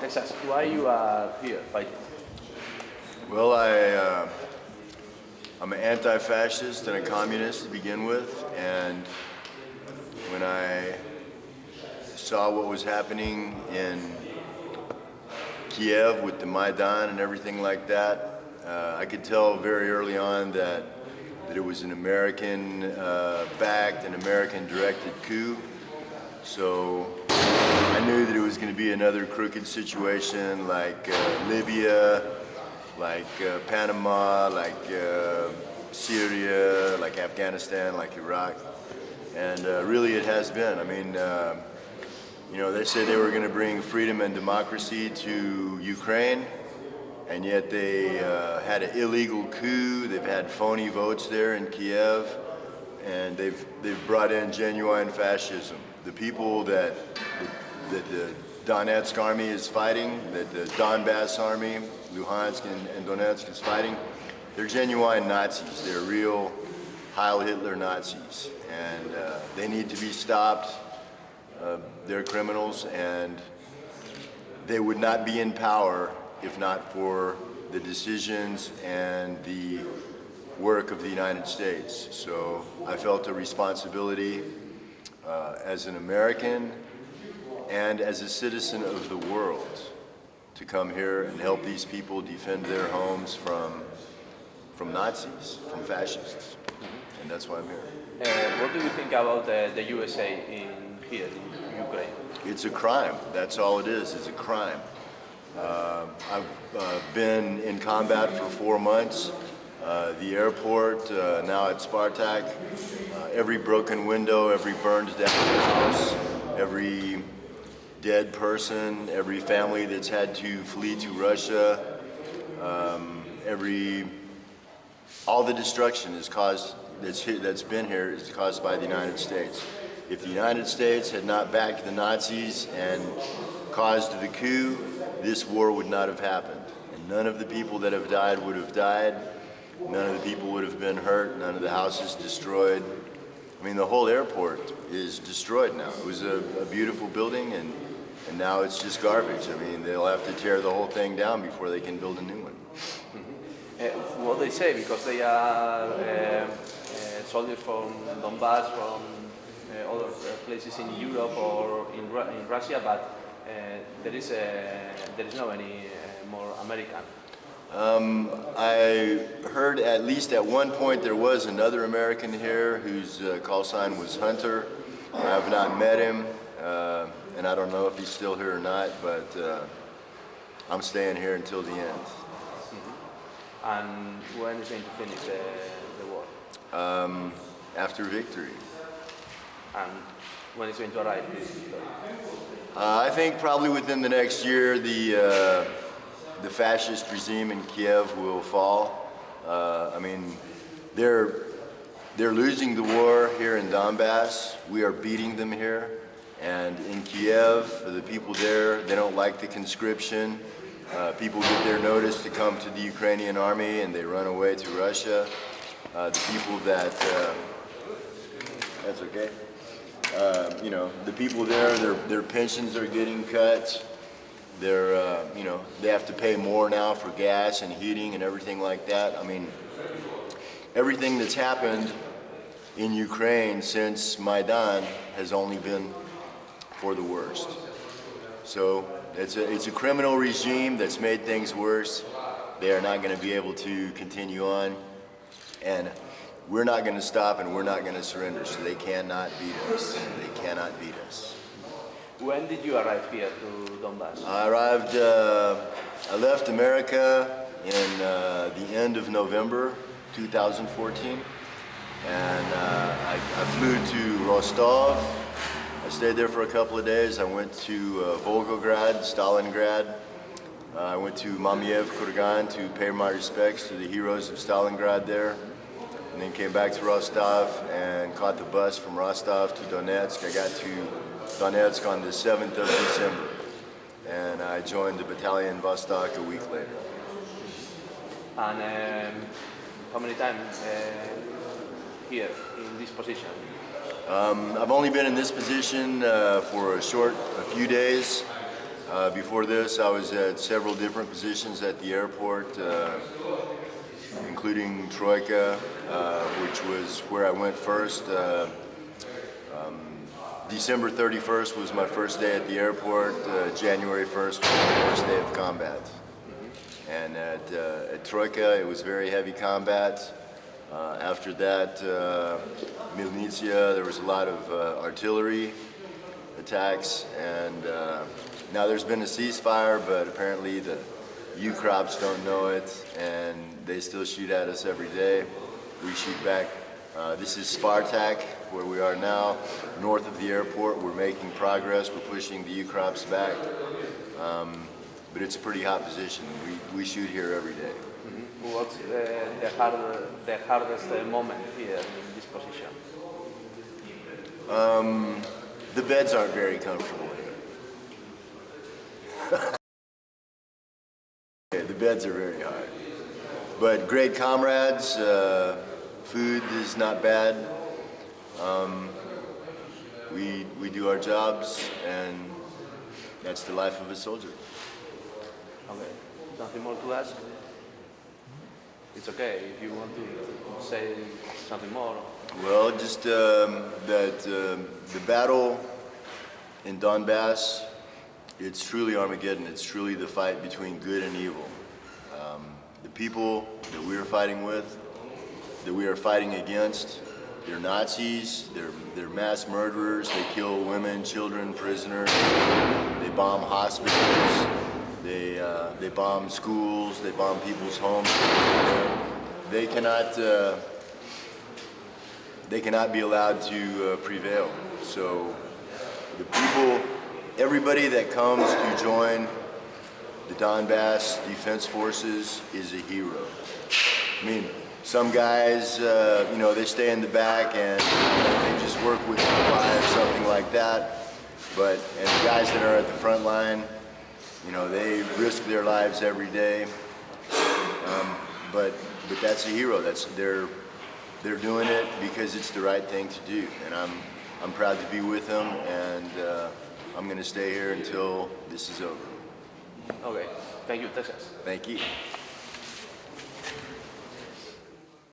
Texas. Why you are here fighting? Well, I'm an anti-fascist and a communist to begin with, and when I saw what was happening in Kiev with the Maidan and everything like that, I could tell very early on that it was an American-backed and American-directed coup. So I knew that it was going to be another crooked situation like Libya, like Panama, like Syria, like Afghanistan, like Iraq. And really it has been. I mean, you know, they said they were going to bring freedom and democracy to Ukraine, and yet they had an illegal coup. They've had phony votes there in Kiev, and they've brought in genuine fascism. The people that the Donetsk army is fighting, that the Donbass army, Luhansk and Donetsk is fighting, they're genuine Nazis. They're real Heil Hitler Nazis, and they need to be stopped. They're criminals, and they would not be in power if not for the decisions and the work of the United States. So I felt a responsibility as an American and as a citizen of the world to come here and help these people defend their homes from Nazis, from fascists. And that's why I'm here. What do you think about the USA here in Ukraine? It's a crime. That's all it is. It's a crime. I've been in combat for 4 months. The airport, now at Spartak, every broken window, every burned down house, every dead person, every family that's had to flee to Russia, all the destruction is caused, that's been here is caused by the United States. If the United States had not backed the Nazis and caused the coup, this war would not have happened. And none of the people that have died would have died. None of the people would have been hurt. None of the houses destroyed. I mean, the whole airport is destroyed now. It was a beautiful building, and now it's just garbage. I mean, they'll have to tear the whole thing down before they can build a new one. What they say, because they are soldiers from Donbass, from other places in Europe or in Russia, but there is no any more American. I heard at least at one point there was another American here whose call sign was Hunter. I have not met him, and I don't know if he's still here or not, but I'm staying here until the end. And when is going to finish the war? After victory. And when is going to arrive this victory? I think probably within the next year the fascist regime in Kiev will fall. I mean, they're losing the war here in Donbass. We are beating them here. And in Kiev, for the people there, they don't like the conscription. People get their notice to come to the Ukrainian army and they run away to Russia. The people that, that's okay. You know, the people there, their pensions are getting cut. They're, you know, they have to pay more now for gas and heating and everything like that. I mean, everything that's happened in Ukraine since Maidan has only been for the worst. So it's a criminal regime that's made things worse. They are not going to be able to continue on, and we're not going to stop, and we're not going to surrender. So they cannot beat us. They cannot beat us. When did you arrive here to Donbass? I left America in the end of November 2014, and I flew to Rostov. I stayed there for a couple of days. I went to Volgograd, Stalingrad. I went to Mamiev Kurgan to pay my respects to the heroes of Stalingrad there, and then came back to Rostov and caught the bus from Rostov to Donetsk. I got to Donetsk on the 7th of December, and I joined the battalion Vostok a week later. And how many times here in this position? I've only been in this position for a few days. Before this, I was at several different positions at the airport, including Troika, which was where I went first. December 31st was my first day at the airport. January 1st was my first day of combat. And at Troika, it was very heavy combat. After that, Milnicia, there was a lot of artillery attacks, and now there's been a ceasefire, but apparently the U-Crops don't know it, and they still shoot at us every day. We shoot back. This is Spartak, where we are now, north of the airport. We're making progress. We're pushing the U-Crops back, but it's a pretty hot position. We shoot here every day. What's the hardest moment here in this position? The beds aren't very comfortable here. The beds are very hard. But great comrades, food is not bad. We do our jobs, and that's the life of a soldier. Okay, nothing more to ask? It's okay if you want to say something more. Well, just that the battle in Donbass, it's truly Armageddon. It's truly the fight between good and evil. The people that we are fighting with, that we are fighting against, they're Nazis, they're mass murderers, they kill women, children, prisoners, they bomb hospitals, they bomb schools, they bomb people's homes. They cannot be allowed to prevail. So the people, everybody that comes to join the Donbass Defense Forces is a hero. I mean, some guys, they stay in the back and they just work with supply or something like that. And the guys that are at the front line, they risk their lives every day. But that's a hero. They're doing it because it's the right thing to do, and I'm proud to be with them, and I'm going to stay here until this is over. Okay, thank you, Texas. Thank you.